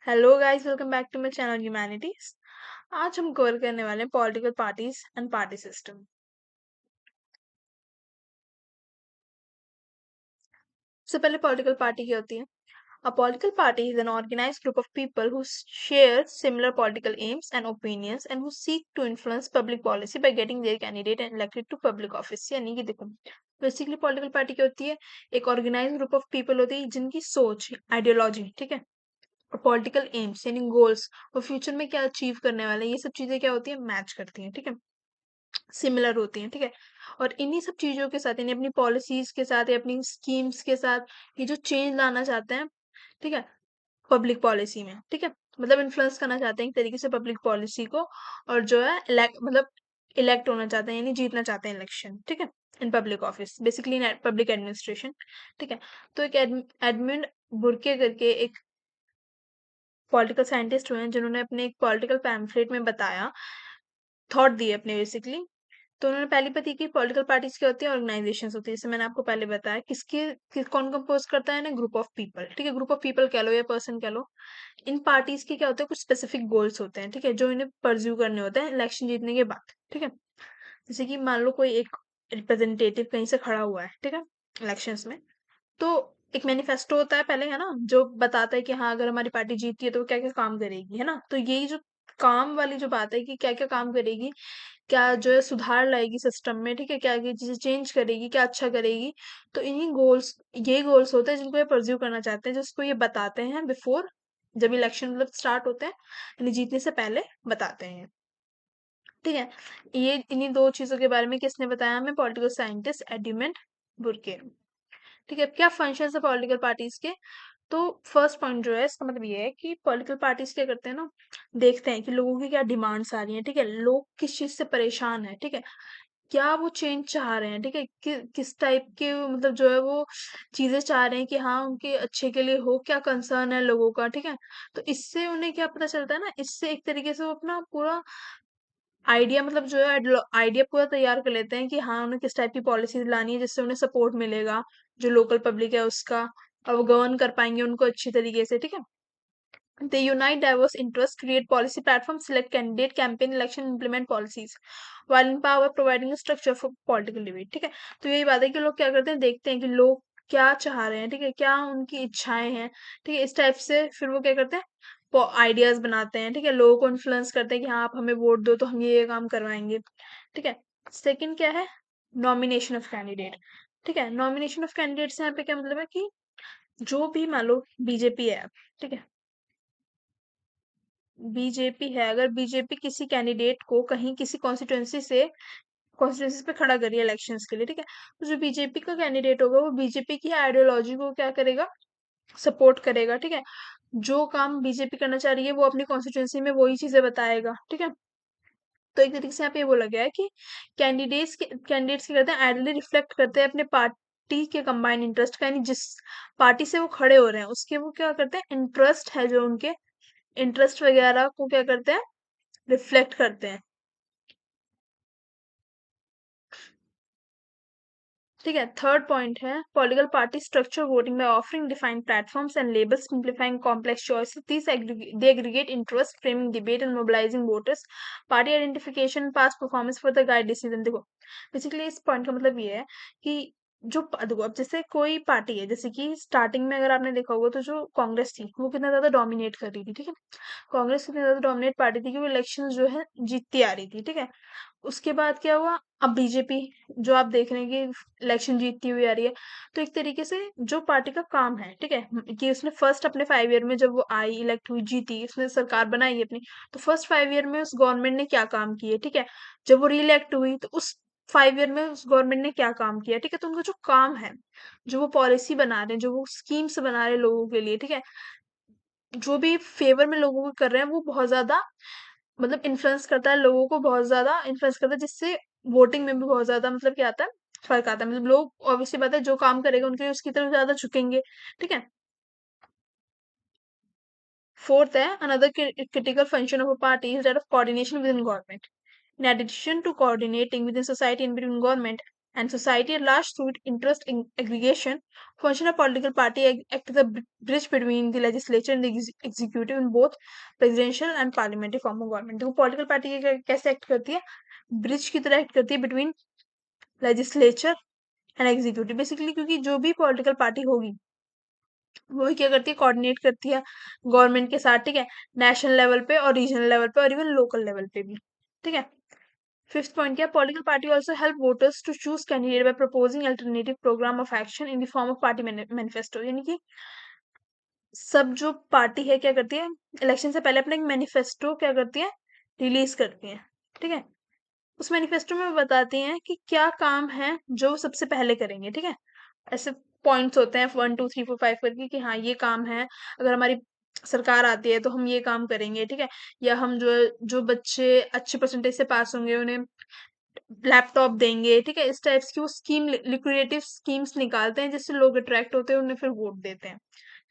Hello guys, welcome back to my channel humanities. आज हम cover करने वाले हैं political parties and party system. सबसे पहले पॉलिटिकल पार्टी क्या होती है? A political party is an organised group of people who share similar political aims and opinions and who seek to influence public policy by getting their candidate and elected to public office. यानी कि देखो, basically political party क्या होती है? एक organised group of people होती है जिनकी सोच, आइडियोलॉजी, ठीक है, और पॉलिटिकल एम्स यानी गोल्स और फ्यूचर में क्या अचीव करने वाले हैं, ये सब चीजें क्या होती है, मैच करती हैं, ठीक है, सिमिलर होती हैं, ठीक है। और इन्हीं सब चीज़ों के साथ यानी अपनी पॉलिसीज़ के साथ या अपनी स्कीम्स के साथ ये जो चेंज लाना चाहते हैं, ठीक है, पब्लिक पॉलिसी में, ठीक है, मतलब इन्फ्लुएंस करना चाहते हैं एक तरीके से पब्लिक पॉलिसी को, और जो है इलेक्ट होना चाहते हैं यानी जीतना चाहते हैं इलेक्शन, ठीक है, in public office, basically in public administration, ठीक है। तो एक एडमिन बुर्के करके एक पॉलिटिकल साइंटिस्ट हुए हैं जिन्होंने अपने एक पॉलिटिकल पैम्फलेट में बताया, थॉट दिए अपने बेसिकली। तो उन्होंने पहली बात ये की पॉलिटिकल पार्टीज क्या होती है, ऑर्गेनाइजेशंस होती है, जैसे मैंने आपको पहले बताया कौन कंपोज करता है ना, ग्रुप ऑफ पीपल, ठीक है, ग्रुप ऑफ पीपल कह लो या पर्सन कह लो। इन पार्टीज के क्या होते हैं, कुछ स्पेसिफिक गोल्स होते हैं, ठीक है, जो इन्हें परस्यू करने होते हैं इलेक्शन जीतने के बाद, ठीक है। जैसे कि मान लो कोई एक रिप्रेजेंटेटिव कहीं से खड़ा हुआ है, ठीक है, इलेक्शंस में, तो एक मैनिफेस्टो होता है पहले, है ना, जो बताता है कि हाँ अगर हमारी पार्टी जीतती है तो क्या क्या काम करेगी, है ना। तो यही जो काम वाली जो बात है कि क्या क्या काम करेगी, क्या जो है सुधार लाएगी सिस्टम में, ठीक है, क्या क्या चीजें चेंज करेगी, क्या अच्छा करेगी, तो इन्हीं गोल्स, यही गोल्स होते हैं जिनको ये परस्यू करना चाहते हैं, जिसको ये बताते हैं बिफोर, जब इलेक्शन मतलब स्टार्ट होते हैं, यानी जीतने से पहले बताते हैं, ठीक है। ये इन्हीं दो चीजों के बारे में किसने बताया हमें? Political scientist Edmund Burke. ठीक है, अब क्या फंक्शन है पॉलिटिकल पार्टीज के? तो फर्स्ट पॉइंट जो है इसका मतलब ये है कि पॉलिटिकल पार्टीज क्या करते हैं ना, देखते हैं कि लोगों की क्या डिमांड्स आ रही हैं, ठीक है, लोग किस चीज से परेशान है, ठीक है, क्या वो चेंज चाह रहे हैं, ठीक है, किस टाइप के मतलब जो है वो चीजें चाह रहे हैं कि हाँ उनके अच्छे के लिए हो, क्या कंसर्न है लोगों का, ठीक है। तो इससे उन्हें क्या पता चलता है ना, इससे एक तरीके से वो अपना पूरा आइडिया मतलब जो है आइडिया पूरा तैयार कर लेते हैं कि हाँ उन्हें किस टाइप की पॉलिसीज लानी है जिससे उन्हें सपोर्ट मिलेगा, जो लोकल पब्लिक है उसका, और वो गवर्न कर पाएंगे उनको अच्छी तरीके से, ठीक है। They unite diverse interests, create policy platforms, select candidate, campaign, election, implement policies, while in power providing a structure for political debate, ठीक है। तो यही बात है कि लोग क्या करते हैं, देखते हैं कि लोग क्या चाह रहे हैं, ठीक है, क्या उनकी इच्छाएं हैं, ठीक है, इस टाइप से फिर वो क्या करते हैं, आइडियाज बनाते हैं, ठीक है, लोगों को इन्फ्लुएंस करते हैं कि हाँ आप हमें वोट दो तो हम ये काम करवाएंगे, ठीक है। सेकंड क्या है? नॉमिनेशन ऑफ कैंडिडेट, ठीक है। नॉमिनेशन ऑफ कैंडिडेट से यहाँ पे क्या मतलब है कि जो भी मान लो बीजेपी है, ठीक है, बीजेपी है, अगर बीजेपी किसी कैंडिडेट को कहीं किसी कॉन्स्टिट्यूंसी पे खड़ा करिए इलेक्शंस के लिए, ठीक है, तो जो बीजेपी का कैंडिडेट होगा वो बीजेपी की आइडियोलॉजी को क्या करेगा, सपोर्ट करेगा, ठीक है। जो काम बीजेपी करना चाह रही है वो अपनी कॉन्स्टिट्यूंसी में वही चीजें बताएगा, ठीक है। तो एक तरीके से यहाँ पे ये बोला गया है कि कैंडिडेट्स क्या करते हैं, आइडियली रिफ्लेक्ट करते हैं अपने पार्टी के कंबाइंड इंटरेस्ट का, यानी जिस पार्टी से वो खड़े हो रहे हैं उसके वो क्या करते हैं, इंटरेस्ट है जो उनके इंटरेस्ट वगैरह को क्या करते हैं, रिफ्लेक्ट करते हैं, ठीक है। थर्ड पॉइंट है political party structure voting by offering defined platforms and labels simplifying complex choices this they aggregate interest framing debate and mobilising voters party identification pass performance for the guide decision. देखो, basically इस point का मतलब ये है कि देखो, अब जैसे कोई पार्टी है, जैसे कि स्टार्टिंग में अगर आपने देखा होगा तो जो कांग्रेस थी वो कितना ज्यादा डोमिनेट कर रही थी, ठीक है, कांग्रेस कितनी ज्यादा डोमिनेट पार्टी थी कि वो इलेक्शन जो है जीतती आ रही थी, ठीक है। उसके बाद क्या हुआ, अब बीजेपी जो आप देख रहे हैं कि इलेक्शन जीतती हुई आ रही है, तो एक तरीके से जो पार्टी का काम है, ठीक है, कि उसने फर्स्ट अपने 5 ईयर में जब वो आई इलेक्ट हुई जीती उसने सरकार बनाई अपनी, तो फर्स्ट 5 ईयर में उस गवर्नमेंट ने क्या काम किए, ठीक है, जब वो री इलेक्ट हुई तो उस 5 ईयर में उस गवर्नमेंट ने क्या काम किया, ठीक है, तो उनका जो काम है, जो वो पॉलिसी बना रहे हैं, जो वो स्कीम्स बना रहे हैं लोगों के लिए, ठीक है, जो भी फेवर में लोगों को कर रहे हैं वो बहुत ज्यादा मतलब इन्फ्लुएंस करता है, लोगों को बहुत ज़्यादा इन्फ्लुएंस करता है, जिससे वोटिंग में भी बहुत ज़्यादा मतलब क्या आता है, फ़र्क आता है। मतलब लोग ऑब्वियसली बात है जो काम करेगा उनके लिए उसकी तरफ ज़्यादा झुकेंगे, ठीक है? फोर्थ है another critical function of a party is that of coordination within government. In addition to coordinating within society and between government, and society at large through its interest in aggregation. Function of political party act as a bridge between the legislature and the executive in both presidential and parliamentary form of government. देखो political party कैसे act करती है, bridge की तरह act करती है between legislature and executive. Basically क्योंकि जो भी पॉलिटिकल पार्टी होगी वो ही क्या करती है, कोऑर्डिनेट करती है गवर्नमेंट के साथ, ठीक है, नेशनल लेवल पे और रीजनल लेवल पे और इवन लोकल लेवल पे भी, ठीक है। फिफ्थ पॉइंट क्या, political party also help voters to choose candidate by proposing alternative programme of action in the form of party manifesto. यानी कि सब जो पार्टी है क्या करती है, इलेक्शन से पहले अपना एक मैनिफेस्टो क्या करती है, रिलीज करती है, ठीक है। उस मैनिफेस्टो में वो बताती हैं कि क्या काम है जो सबसे पहले करेंगे, ठीक है। ऐसे पॉइंट्स होते हैं 1 2 3 4 5 करके कि हाँ ये काम है, अगर हमारी सरकार आती है तो हम ये काम करेंगे, ठीक है। या हम जो जो बच्चे अच्छे परसेंटेज से पास होंगे उन्हें लैपटॉप देंगे, ठीक है। इस टाइप्स की वो स्कीम, लिक्विडेटिव स्कीम्स निकालते हैं जिससे लोग अट्रैक्ट होते हैं, उन्हें फिर वोट देते हैं,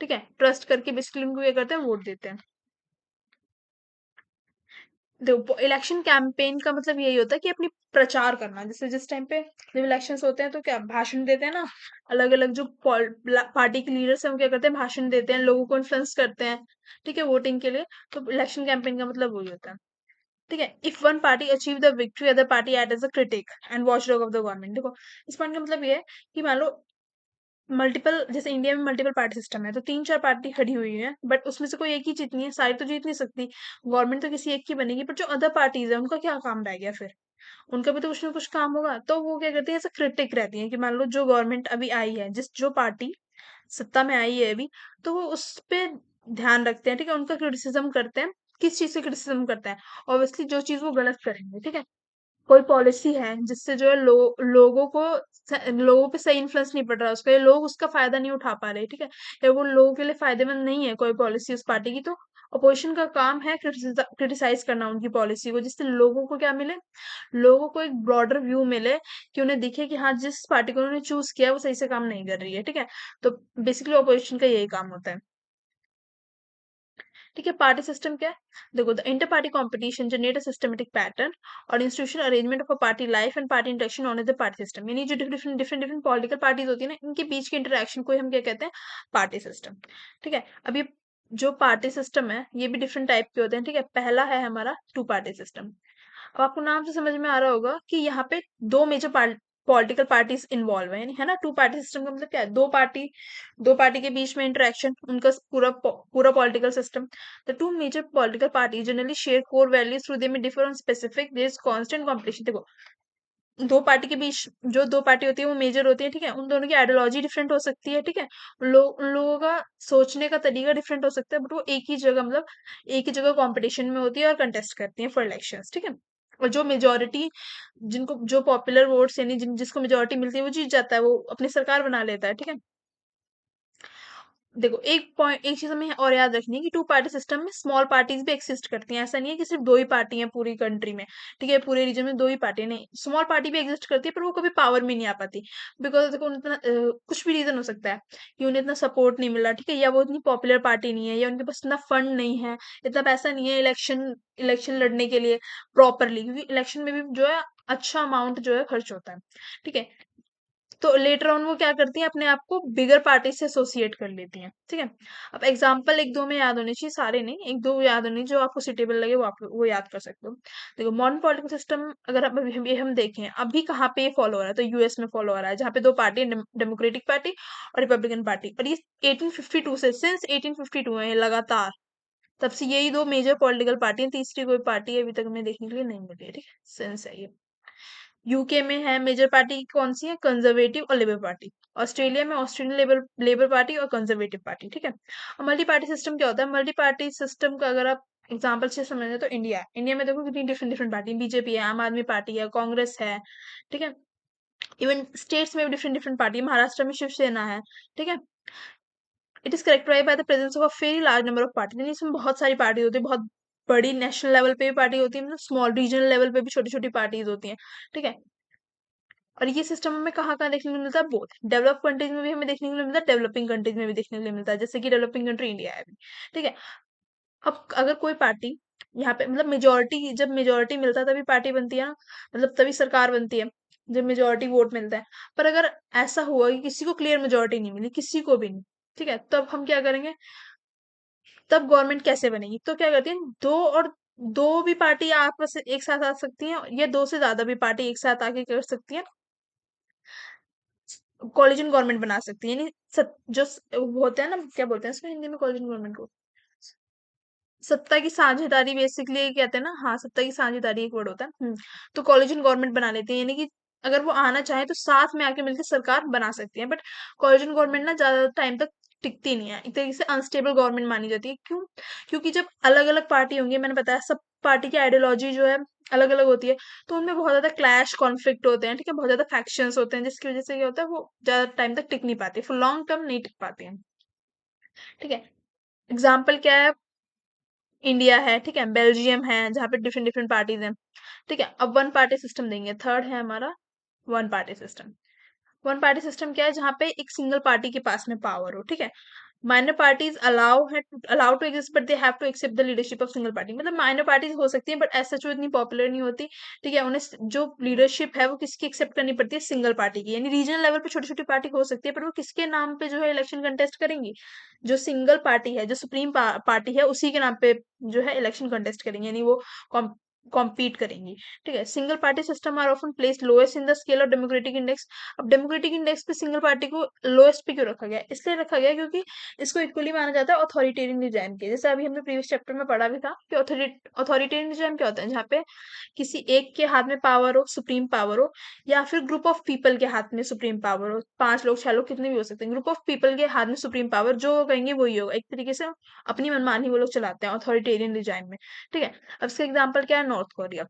ठीक है। ट्रस्ट करके बेसिकली उनको ये करते हैं, वोट देते हैं। देखो इलेक्शन कैंपेन का मतलब यही होता है कि अपनी प्रचार करना, जैसे जिस टाइम पे जब इलेक्शंस होते हैं तो क्या भाषण देते हैं ना, अलग अलग जो पार्टी के लीडर्स हैं वो क्या करते हैं, भाषण देते हैं, लोगों को इन्फ्लुएंस करते हैं, ठीक है, वोटिंग के लिए। तो इलेक्शन कैंपेन का मतलब वही होता है, ठीक है। If one party achieve the victory, other party act as a critic and watchdog of the government. देखो इस पॉइंट का मतलब ये है कि मान लो मल्टीपल, जैसे इंडिया में मल्टीपल पार्टी सिस्टम है तो 3 4 पार्टी खड़ी हुई है, बट उसमें से कोई एक ही जीतनी है, सारी तो जीत नहीं सकती, गवर्नमेंट तो किसी एक की बनेगी, पर जो अदर पार्टीज है उनका क्या काम रह गया फिर, उनका भी तो कुछ ना कुछ काम होगा। तो वो क्या करती है, ऐसे क्रिटिक रहती है कि मान लो जो गवर्नमेंट अभी आई है, जिस जो पार्टी सत्ता में आई है अभी, तो वो उस पे ध्यान रखते हैं, ठीक है, उनका क्रिटिसिज्म करते हैं। किस चीज से क्रिटिसिज्म करते हैं, ऑब्वियसली जो चीज वो गलत करेंगे, ठीक है। कोई पॉलिसी है जिससे जो है लोगों को लोगों पे सही इन्फ्लुएंस नहीं पड़ रहा उसका, या लोग उसका फायदा नहीं उठा पा रहे, ठीक है, या वो लोगों के लिए फायदेमंद नहीं है कोई पॉलिसी उस पार्टी की, तो अपोजिशन का काम है क्रिटिसाइज करना उनकी पॉलिसी को, जिससे लोगों को क्या मिले, लोगों को एक ब्रॉडर व्यू मिले, कि उन्हें दिखे कि हाँ जिस पार्टी को उन्होंने चूज किया है वो सही से काम नहीं कर रही है, ठीक है। तो बेसिकली अपोजिशन का यही काम होता है, ठीक है। पार्टी सिस्टम क्या है, देखो the inter party competition generate a systematic pattern और institutional arrangement of a party life and party interaction on the party system. यानी जो different different different political parties होती है ना, इनके बीच के इंटरेक्शन को ही हम क्या कहते हैं, पार्टी सिस्टम, ठीक है। अब ये जो पार्टी सिस्टम है ये भी डिफरेंट टाइप के होते हैं, ठीक है। पहला है हमारा टू पार्टी सिस्टम। अब आपको नाम से समझ में आ रहा होगा कि यहाँ पे दो मेजर पॉलिटिकल पार्टीज इन्वॉल्व है, है ना। टू पार्टी सिस्टम का मतलब क्या है, दो पार्टी के बीच में इंटरेक्शन, उनका पूरा पूरा political system. The two major political party generally share core values through they में differ on specific, there is constant competition. देखो दो पार्टी के बीच, जो दो पार्टी होती है वो मेजर होती है, ठीक है, उन दोनों की आइडियोलॉजी डिफरेंट हो सकती है, ठीक है, उन लोगों का सोचने का तरीका डिफरेंट हो सकता है, बट वो एक ही जगह, मतलब एक ही जगह कंपटीशन में होती है और कंटेस्ट करती है फॉर इलेक्शंस, ठीक है। और जो मेजोरिटी, जिनको जो पॉपुलर वोट्स यानी जिसको मेजोरिटी मिलती है वो जीत जाता है, वो अपनी सरकार बना लेता है, ठीक है। देखो एक चीज हमें और याद रखनी है कि टू पार्टी सिस्टम में स्मॉल पार्टीज भी एक्सिस्ट करती हैं, ऐसा नहीं है कि सिर्फ दो ही पार्टी हैं पूरी कंट्री में, ठीक है, पूरे रीजन में दो ही पार्टी नहीं, स्मॉल पार्टी भी एग्जिस्ट करती है, पर वो कभी पावर में नहीं आ पाती, बिकॉज देखो उतना कुछ भी रीजन हो सकता है कि उन्हें इतना सपोर्ट नहीं मिला, ठीक है, या वो इतनी पॉपुलर पार्टी नहीं है, या उनके पास इतना फंड नहीं है, इतना पैसा नहीं है इलेक्शन इलेक्शन लड़ने के लिए प्रॉपरली, क्योंकि इलेक्शन में भी जो है अच्छा अमाउंट जो है खर्च होता है, ठीक है। तो लेटर ऑन वो क्या करती हैं, अपने आप को बिगर पार्टी से एसोसिएट कर लेती हैं, ठीक है। अब एग्जांपल एक दो में याद होने चाहिए, सारे नहीं, एक दो याद होने जो आपको सुटेबल लगे वो आप वो याद कर सकते हो। देखो मॉडर्न पॉलिटिकल सिस्टम अगर हम देखें अभी कहाँ पे फॉलो हो रहा है, तो यूएस में फॉलो हो रहा है, जहाँ पे दो पार्टी, डेमोक्रेटिक पार्टी और रिपब्लिकन पार्टी, और ये 1852 से, सिंस 1852 है ये लगातार, तब से यही दो मेजर पॉलिटिकल पार्टी है, तीसरी कोई पार्टी अभी तक हमें देखने के लिए नहीं मिली है, ठीक है, सिंस है ये। यूके में है मेजर पार्टी कौन सी है, कंजर्वेटिव और लेबर पार्टी। ऑस्ट्रेलिया में ऑस्ट्रेलियन लेबर लेबर पार्टी और कंजर्वेटिव पार्टी, ठीक है। और मल्टी पार्टी सिस्टम क्या होता है, मल्टी पार्टी सिस्टम का अगर आप एग्जाम्पल से समझे तो इंडिया में देखो कितनी डिफरेंट डिफरेंट पार्टी, बीजेपी है, आम आदमी पार्टी है, कांग्रेस है, ठीक है। इवन स्टेट्स में भी डिफरेंट डिफरेंट पार्टी, महाराष्ट्र में शिवसेना है, ठीक है। It is characterise by the presence of a very large number of party, यानी इसमें बहुत सारी पार्टी होती है, बहुत बड़ी नेशनल लेवल पे भी पार्टी होती है, मतलब स्मॉल रीजनल लेवल पे भी छोटी छोटी पार्टीज होती हैं, ठीक है। और ये सिस्टम हमें कहाँ-कहाँ देखने को मिलता है, बोथ डेवलप कंट्रीज में भी हमें देखने को मिलता है, डेवलपिंग कंट्रीज में भी देखने को मिलता है, जैसे कि डेवलपिंग कंट्री इंडिया है अभी, ठीक है। अब अगर कोई पार्टी यहाँ पे मतलब मेजोरिटी, जब मेजोरिटी मिलता है तभी पार्टी बनती है ना, मतलब तभी सरकार बनती है। जब मेजोरिटी वोट मिलता है। पर अगर ऐसा हुआ कि किसी को क्लियर मेजोरिटी नहीं मिली, किसी को भी नहीं, ठीक है, तब हम क्या करेंगे? तब गवर्नमेंट कैसे बनेगी? तो क्या करती है, दो भी पार्टी आपस में एक साथ आ सकती हैं, या दो से ज्यादा भी पार्टी एक साथ आके कर सकती है, कोलिजन गवर्नमेंट बना सकती है। यानी वो होता है ना, क्या बोलते हैं इसको हिंदी में, कोलिजन गवर्नमेंट को? सत्ता की साझेदारी बेसिकली कहते हैं ना, हाँ, सत्ता की साझेदारी एक वर्ड होता है। तो कोलिजन गवर्नमेंट बना लेती है, यानी कि अगर वो आना चाहे तो साथ में आके मिलकर सरकार बना सकती है। बट कोलिजन गवर्नमेंट ना ज्यादा टाइम तक टिकती नहीं है, एक तरीके से अनस्टेबल गवर्नमेंट मानी जाती है। क्यों? क्योंकि जब अलग अलग पार्टी होंगी, मैंने बताया सब पार्टी की आइडियोलॉजी जो है अलग अलग होती है, तो उनमें बहुत ज्यादा क्लैश कॉन्फ्लिक्ट होते हैं, ठीक है, बहुत ज्यादा फैक्शंस होते हैं, जिसकी वजह से क्या होता है, वो ज्यादा टाइम तक टिक नहीं पाती, फॉर लॉन्ग टर्म नहीं टिक पाती है। ठीक है, एग्जाम्पल क्या है? इंडिया है, ठीक है, बेल्जियम है, जहाँ पे डिफरेंट डिफरेंट पार्टीज हैं। ठीक है, अब वन पार्टी सिस्टम देंगे, थर्ड है हमारा one party system. One party system क्या है? जहाँ पे एक सिंगल पार्टी के पास में पावर हो, ठीक है। Minor parties allow to exist, but they have to accept the leadership of single party. मतलब माइनर पार्टीज हो सकती हैं, बट ऐसा जो इतनी पॉपुलर नहीं होती, ठीक है, उन्हें जो लीडरशिप है वो किसकी एक्सेप्ट करनी पड़ती है? सिंगल पार्टी की। यानी रीजनल लेवल पे छोटी छोटी पार्टी हो सकती है, पर वो किसके नाम पे जो है इलेक्शन कंटेस्ट करेंगी? जो सिंगल पार्टी है, जो सुप्रीम पार्टी है, उसी के नाम पे जो है इलेक्शन कंटेस्ट करेंगे, यानी वो कॉम्पीट करेंगी। ठीक है, single party system are often place lowest in the scale of democratic index. अब डेमोक्रेटिक इंडेक्स पे सिंगल पार्टी को लोएस्ट पे क्यों रखा गया? इसलिए रखा गया क्योंकि इसको इक्वली माना जाता है अथॉरिटेरियन रिजाइम के। जैसे अभी हमने प्रीवियस चैप्टर में पढ़ा भी था कि अथॉरिटेरियन रिजाइम क्या होता है? जहाँ पे किसी एक के हाथ में पावर हो, सुप्रीम पावर हो, या फिर ग्रुप ऑफ पीपल के हाथ में सुप्रीम पावर हो, 5 लोग 6 लोग कितने भी हो सकते हैं, ग्रुप ऑफ पीपल के हाथ में सुप्रीम पावर, जो वो कहेंगे वही होगा। एक तरीके से अपनी मनमानी वो लोग चलाते हैं अथॉरिटेरियन रिजाइम में। ठीक है, अब इसका एग्जाम्पल क्या है? North Korea.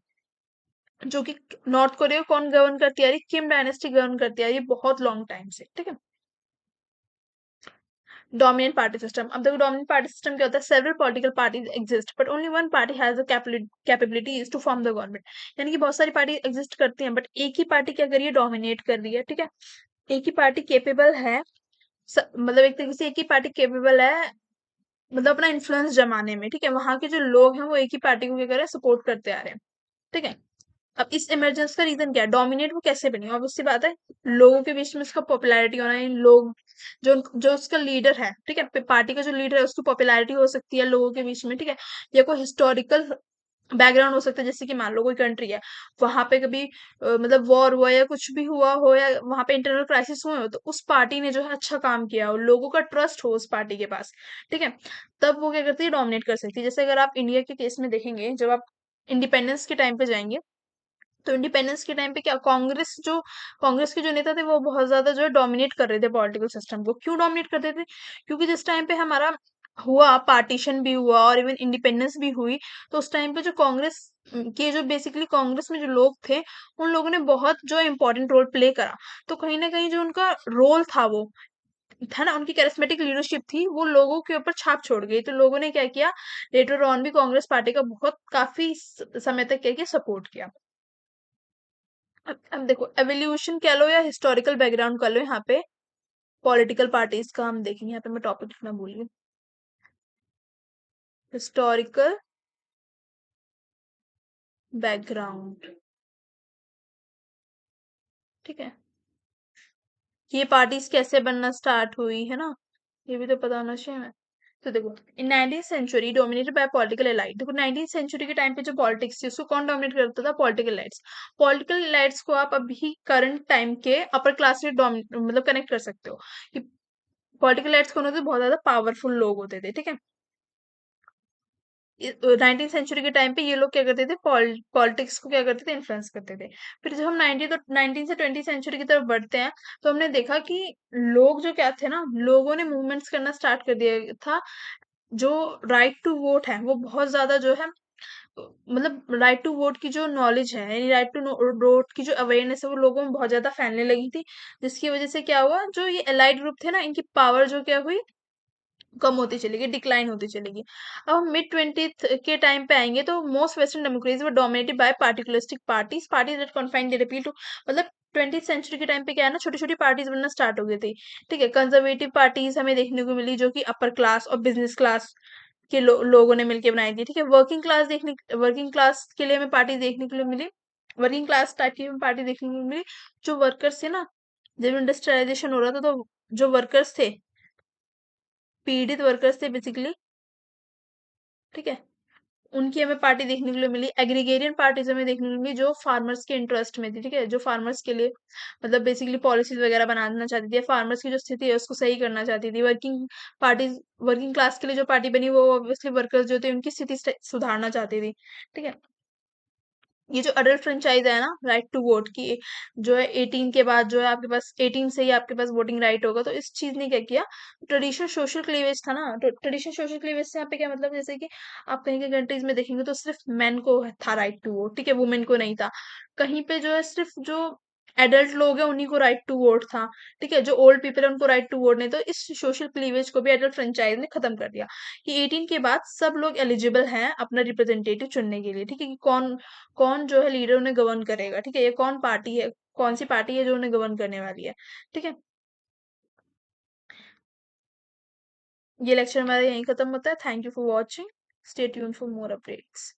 जो कि नॉर्थ कोरिया को कौन गवर्न करती आ रही? किम डायनेस्टी गवर्न करती आ रही है बहुत लॉन्ग टाइम से। ठीक है, डोमिनेंट पार्टी सिस्टम। अब देखो डोमिनेंट पार्टी सिस्टम क्या होता है? Several political parties exist but only one party has the capabilities to form the government. यानी कि बहुत सारी पार्टी एग्जिस्ट करती हैं, बट एक ही पार्टी क्या कर रही है? डोमिनेट कर रही है। ठीक है, एक ही पार्टी केपेबल है, मतलब एक तरीके से एक ही पार्टी केपेबल है, मतलब अपना इन्फ्लुएंस जमाने में। ठीक है, वहां के जो लोग हैं वो एक ही पार्टी को क्या कर रहे हैं? सपोर्ट करते आ रहे हैं। ठीक है, अब इस इमरजेंस का रीजन क्या है? डोमिनेट वो कैसे बनी? ऑब्वियस सी बात है, लोगों के बीच में उसका पॉपुलैरिटी होना है। लोग जो जो उसका लीडर है, ठीक है, पार्टी का जो लीडर है उसकी पॉपुलैरिटी हो सकती है लोगों के बीच में। ठीक है, या कोई हिस्टोरिकल बैकग्राउंड हो सकता है, जैसे कि मान लो कोई कंट्री है, वहां पे कभी मतलब वॉर हुआ या कुछ भी हुआ हो, या वहां पे इंटरनल क्राइसिस हुए हो, तो उस पार्टी ने जो है अच्छा काम किया हो, लोगों का ट्रस्ट हो उस पार्टी के पास। ठीक है, तब वो क्या करती है? डोमिनेट कर सकती है। जैसे अगर आप इंडिया के केस में देखेंगे, जब आप इंडिपेंडेंस के टाइम पे जाएंगे, तो इंडिपेंडेंस के टाइम पे क्या कांग्रेस के जो नेता थे वो बहुत ज्यादा जो है डोमिनेट कर रहे थे पॉलिटिकल सिस्टम को। क्यों डोमिनेट करते थे? क्योंकि जिस टाइम पे हमारा हुआ पार्टीशन भी हुआ और इवन इंडिपेंडेंस भी हुई, तो उस टाइम पे जो कांग्रेस के जो बेसिकली कांग्रेस में जो लोग थे, उन लोगों ने बहुत जो इम्पोर्टेंट रोल प्ले करा। तो कहीं ना कहीं जो उनका रोल था वो था ना, उनकी कैरिस्मेटिक लीडरशिप थी, वो लोगों के ऊपर छाप छोड़ गई। तो लोगों ने क्या किया? लेटर ऑन भी कांग्रेस पार्टी का बहुत काफी समय तक क्या किया? सपोर्ट किया। अब देखो, एवोल्यूशन कह लो या हिस्टोरिकल बैकग्राउंड कह लो, यहाँ पे पॉलिटिकल पार्टीज का हम देखेंगे। यहाँ पे मैं टॉपिक लिखना भूल गई। हिस्टोरिकल बैकग्राउंड, ठीक है, ये पार्टीज कैसे बनना स्टार्ट हुई है ना, ये भी तो पता होना चाहिए हमें। तो देखो, in 19th century dominated by political elite. देखो 19th सेंचुरी के टाइम पे जो पॉलिटिक्स थी उसको कौन डोमिनेट करता था? पॉलिटिकल एलाइट्स। पॉलिटिकल एलाइट्स को आप अभी करंट टाइम के अपर क्लास से मतलब कनेक्ट कर सकते हो कि पॉलिटिकल एलाइट्स कौन होते थे? बहुत ज्यादा पावरफुल लोग होते थे। ठीक है, 19th सेंचुरी के टाइम पे ये लोग क्या करते थे? पॉलिटिक्स को क्या करते थे? इन्फ्लुएंस करते थे। फिर जब हम 19 से 20 सेंचुरी की तरफ बढ़ते हैं, तो हमने देखा कि लोग जो क्या थे ना, लोगों ने मूवमेंट्स करना स्टार्ट कर दिया था। जो राइट टू वोट है वो बहुत ज्यादा जो है, मतलब राइट टू वोट की जो नॉलेज है, यानी राइट टू वोट की जो अवेयरनेस है वो लोगों में बहुत ज्यादा फैलने लगी थी। जिसकी वजह से क्या हुआ? जो ये एलाइड ग्रुप थे ना, इनकी पावर जो क्या हुई? कम होती चलेगी, डिक्लाइन होती चलेगी। अब हम मिड 20th के टाइम पे आएंगे, तो most western democracies were dominated by particularistic parties that confined their appeal to. मतलब 20th सेंचुरी के टाइम पे क्या है ना, छोटी छोटी पार्टीज बनना स्टार्ट हो गई थी। ठीक है, कंजर्वेटिव पार्टीज हमें देखने को मिली, जो कि अपर क्लास और बिजनेस क्लास के लोगों ने मिलकर बनाई थी। ठीक है, वर्किंग क्लास के लिए हमें पार्टी देखने के लिए मिली, वर्किंग क्लास टाइप की पार्टी देखने को मिली। जो वर्कर्स थे ना, जब इंडस्ट्रियलाइजेशन हो रहा था, तो जो वर्कर्स थे, पीड़ित वर्कर्स थे बेसिकली, ठीक है, उनकी हमें पार्टी देखने के लिए मिली। एग्रीगेरियन पार्टीज हमें देखने को मिली जो फार्मर्स के इंटरेस्ट में थी, ठीक है, जो फार्मर्स के लिए मतलब बेसिकली पॉलिसीज वगैरह बनाना चाहती थी, फार्मर्स की जो स्थिति है उसको सही करना चाहती थी। वर्किंग पार्टीज, वर्किंग क्लास के लिए जो पार्टी बनी वो ऑब्वियसली वर्कर्स जो थे उनकी स्थिति सुधारना चाहती थी, ठीक है। ये जो अडल्ट फ्रेंचाइज है ना, राइट टू वोट की, जो है 18 के बाद जो है आपके पास, 18 से ही आपके पास वोटिंग राइट होगा, तो इस चीज ने क्या किया, ट्रेडिशनल सोशल क्लीवेज था ना, तो ट्रेडिशनल सोशल क्लीवेज से यहाँ पे क्या मतलब, जैसे कि आप कहीं के कंट्रीज में देखेंगे तो सिर्फ मेन को था राइट टू वोट, ठीक है, वुमेन को नहीं था। कहीं पे जो है सिर्फ जो एडल्ट लोग हैं उन्हीं को राइट टू वोट था, ठीक है, जो ओल्ड पीपल है उनको राइट टू वोट नहीं। तो इस सोशल क्लीवेज को भी एडल्ट फ्रेंचाइज ने खत्म कर दिया कि 18 के बाद सब लोग एलिजिबल हैं अपना रिप्रेजेंटेटिव चुनने के लिए, ठीक है, कि कौन कौन जो है लीडर उन्हें गवर्न करेगा, ठीक है, ये कौन पार्टी है, कौन सी पार्टी है जो उन्हें गवर्न करने वाली है, ठीक है। ये लेक्चर हमारा यहीं खत्म होता है। Thank you for watching. Stay tune for more updates.